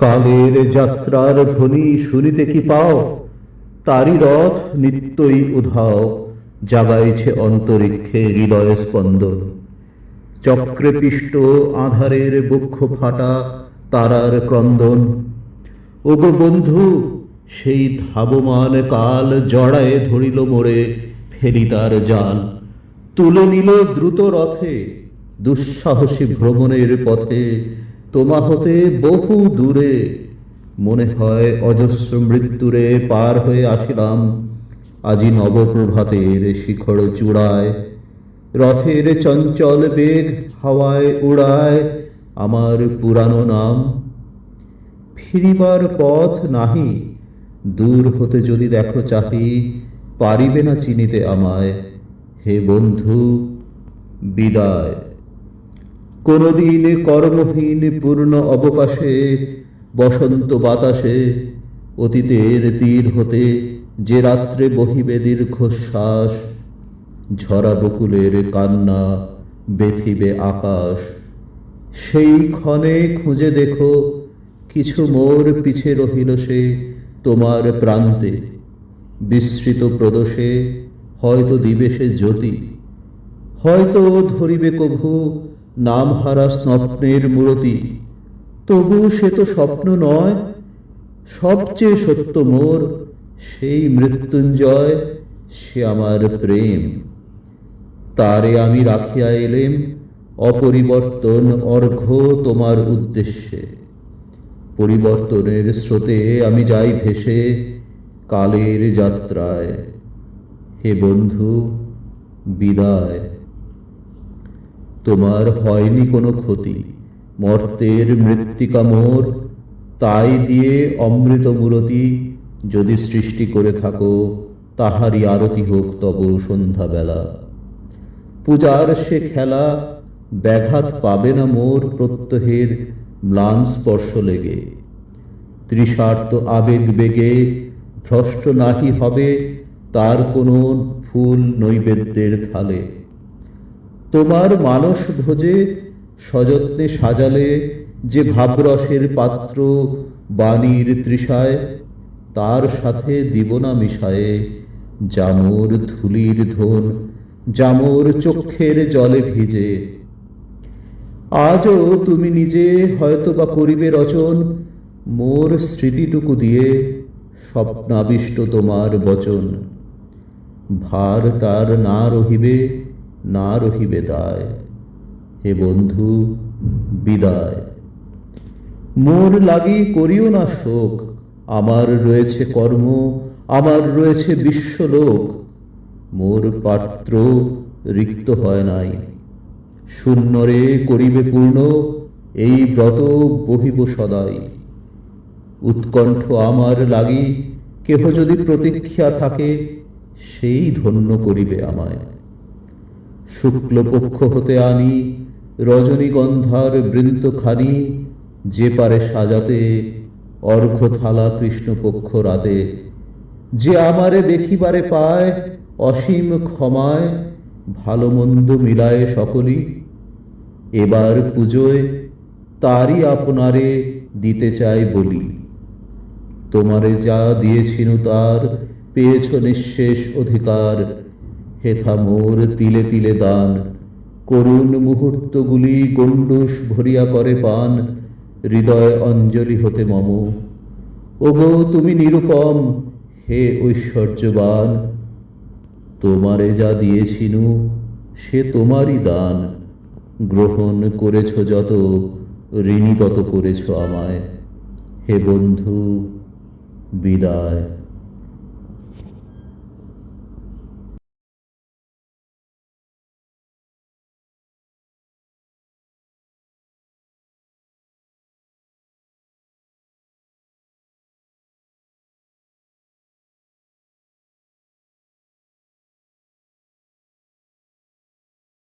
কালের যাত্রার ধ্বনি শুনিতে কি পাও? তারি রথ নিত্যই উধাও, জাগাইছে অন্তরিক্ষে হৃদয় স্পন্দন। চক্রে পিষ্ট আধারের বক্ষ ফাটা তারার ক্রন্দন। ওগো বন্ধু, সেই ধাবমান কাল জড়ায়ে ধরিল মোরে, ফেলি তার জাল। তুলে নিল দ্রুত রথে দুঃসাহসী ভ্রমণের পথে, তোমা হতে বহু দূরে। মনে হয় অজস্র মৃত্যুরে পার হয়ে আসিলাম, আজি নবপ্রভাতের শিখর চূড়ায়। রথের চঞ্চল বেগ হাওয়ায় উড়ায় আমার পুরানো নাম। ফিরিবার পথ নাহি, দূর হতে যদি দেখো চাহি, পারিবে না চিনিতে আমায়। হে বন্ধু, বিদায়। কোনদিন কর্মহীন পূর্ণ অবকাশে, বসন্ত বাতাসে, অতীতের তীর হতে যে রাত্রে বহিবে দীর্ঘশ্বাস, ঝরা বকুলের কান্না বেথিবে আকাশ। সেই ক্ষণে খুঁজে দেখো, কিছু মোর পিছে রহিল সে তোমার প্রান্তে। বিস্মৃত প্রদোষে হয়তো দিবে সে জ্যোতি, হয়তো ধরিবে কভু নামহারা স্বপ্নের মূরতি। তবু সে তো স্বপ্ন নয়, সবচেয়ে সত্য মোর সেই মৃত্যুঞ্জয়, সে আমার প্রেম। তারে আমি রাখিয়া এলেম অপরিবর্তন অর্ঘ্য তোমার উদ্দেশ্যে। পরিবর্তনের স্রোতে আমি যাই ভেসে কালের যাত্রায়। হে বন্ধু, বিদায়। তোমার হয়নি কোনো ক্ষতি, মর্তের মৃত্তিকা মোর, তাই দিয়ে অমৃত মূরতি যদি সৃষ্টি করে থাকো, তাহারই আরতি হোক তব সন্ধ্যাবেলা। পূজার সে খেলা ব্যাঘাত পাবে না মোর প্রত্যহের ম্লান স্পর্শ লেগে। তৃষার্ত আবেগ বেগে ভ্রষ্ট নাহি হবে তার কোনো ফুল নৈবেদ্যের থালে। তোমার মানস ভোজে সযত্নে সাজালে যে ভাবরসের পাত্র বাণীর তৃষায়, তার সাথে দিব না মিশায়ে জামর ধুলির ধন, জামর চক্ষের জলে ভিজে। আজও তুমি নিজে হয়তো বা করিবে রচন মোর স্মৃতিটুকু দিয়ে, স্বপ্নাবিষ্ট তোমার বচন। ভার তার না রহিবে, না রহিবে দায়। হে বন্ধু, বিদায়। মোর লাগি করিও না শোক, আমার রয়েছে কর্ম, আমার রয়েছে বিশ্বলোক। মোর পাত্র রিক্ত হয় নাই, শূন্যরে করিবে পূর্ণ এই ব্রত বহিব সদাই। উৎকণ্ঠ আমার লাগি কেহ যদি প্রতীক্ষা থাকে, সেই ধন্য করিবে আমায়। শুক্লপক্ষ হতে আনি রজনীগন্ধার বৃন্তখানি, যে পারে সাজাতে অর্ঘ্য থালা কৃষ্ণপক্ষ রাতে। যে আমারে দেখিবারে পায় অসীম ক্ষমায়, ভালো মন্দ মিলায় সকলি। এবার পুজোয় তারই আপনারে দিতে চাই বলি। তোমারে যা দিয়েছিনু তার পেয়েছ নিঃশেষ অধিকার। হেথা মোর তিলে তিলে দান, করুণ মুহূর্তগুলি গণ্ডূষ ভরিয়া করে পান, হৃদয় অঞ্জলি হতে মম। ওগো তুমি নিরুপম, হে ঐশ্বর্যবান। তোমারে যা দিয়েছিনু সে তোমারই দান, গ্রহণ করেছ যত, ঋণী তত করেছ আমায়। হে বন্ধু, বিদায়।